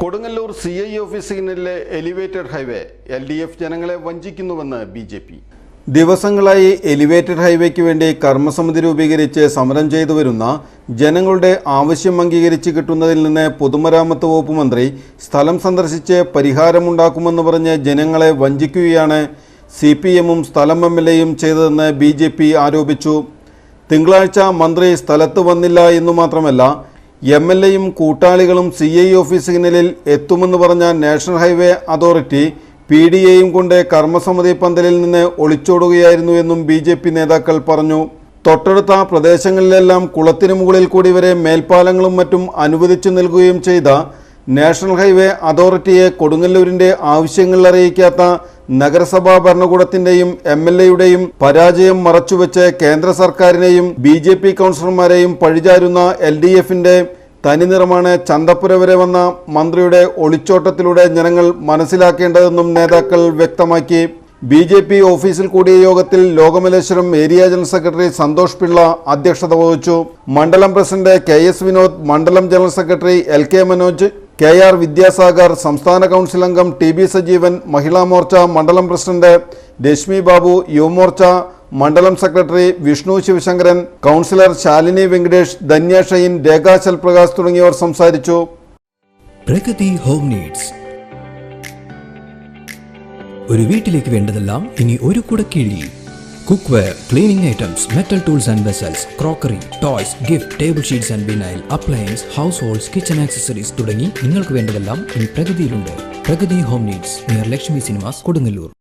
Kodungallur CI ഓഫീസിലെ elevated highway LDF ജനങ്ങളെ വഞ്ചിക്കുന്നുവെന്ന് BJP. ദിവസങ്ങളായി എലിവേറ്റഡ് ഹൈവേക്ക് വേണ്ടി കർമ്മസമിതി രൂപീകരിച്ച് സമരം ചെയ്തു വരുന്ന ജനങ്ങളുടെ ആവശ്യം അംഗീകരിച്ച് കിട്ടുന്നതിൽ നിന്ന് പൊതുമരാമത്ത് വകുപ്പ് മന്ത്രി സ്ഥലം സന്ദർശിച്ച് പരിഹാരമുണ്ടാക്കുമെന്ന് പറഞ്ഞ് ജനങ്ങളെ വഞ്ചിക്കുകയാണ് CPM-ഉം സ്ഥലം MLA-യും ചെയ്തതെന്ന് BJP ആരോപിച്ചു. തിങ്കളാഴ്ച മന്ത്രി സ്ഥലത്ത് വന്നില്ല എന്നു മാത്രമല്ല MLA-യും കൂട്ടാളികളും CI ഓഫീസിനുള്ളിൽ എത്തുമെന്ന് പറഞ്ഞ നാഷണൽ ഹൈവേ അതോറിറ്റി PDA-യും കൊണ്ട് കർമ്മസമിതി പന്തലിൽ നിന്ന് ഒളിച്ചോടുകയായിരുന്നു എന്നും BJP നേതാക്കൾ പറഞ്ഞു. തൊട്ടടുത്ത പ്രദേശങ്ങളിലെല്ലാം കുളത്തിനു മുകളിൽ കൂടി വരെ മേൽപ്പാലങ്ങളും മറ്റും അനുവദിച്ചു നൽകുകയും ചെയ്ത നാഷണൽ ഹൈവേ അതോറിറ്റിയെ കൊടുങ്ങല്ലൂരിൻ്റെ ആവശ്യങ്ങൾ അറിയിക്കാത്ത നഗരസഭാ ഭരണകൂടത്തിൻ്റെയും MLA-യുടെയും പരാജയം മറച്ചുവെച്ച് കേന്ദ്ര സർക്കാരിനെയും BJP കൗൺസിലർമാരെയും പഴിചാരുന്ന LDF-ന്റെ തനിനിറമാണ് ചന്തപ്പുര വരെ വന്ന മന്ത്രിയുടെ ഒളിച്ചോട്ടത്തിലൂടെ ജനങ്ങൾ മനസ്സിലാക്കേണ്ടതെന്നും നേതാക്കൾ വ്യക്തമാക്കി. BJP ഓഫീസിൽ കൂടിയ യോഗത്തിൽ Lokamaleswaram area general secretary Santhosh Pillai അധ്യക്ഷത വഹിച്ചു. മണ്ഡലം പ്രസിഡന്റ് KS വിനോദ്, മണ്ഡലം general secretary LK Manoj, KR Vidyasagar, സംസ്ഥാന കൗൺസിൽ അംഗം TB സജീവൻ, മഹിളാ മോർച്ച മണ്ഡലം പ്രസിഡന്റ് രശ്മി ബാബു, യുവമോർച്ച മണ്ഡലം സെക്രട്ടറി വിഷ്ണു ശിവശങ്കരൻ, കൗൺസിലർ ശാലിനി വെങ്കടേഷ്, ധന്യ ഷൈൻ, രേഖ ശൽപ്രകാശ് തുടങ്ങിയവർ സംസാരിച്ചു. Pragathi home needs. ഒരു വീട്ടിലേക്ക് വേണ്ടതെല്ലാം ഇനി ഒരു കുടക്കീഴിൽ. Cookware, cleaning items, metal tools and vessels, crockery, toys, gift, table sheets and vinyl, appliance, households, kitchen accessories തുടങ്ങി നിങ്ങൾക്ക് വേണ്ടതെല്ലാം ഇനി പ്രഗതിയിലുണ്ട്. Pragathi home needs, near Lakshmi cinemas, Kodungallur.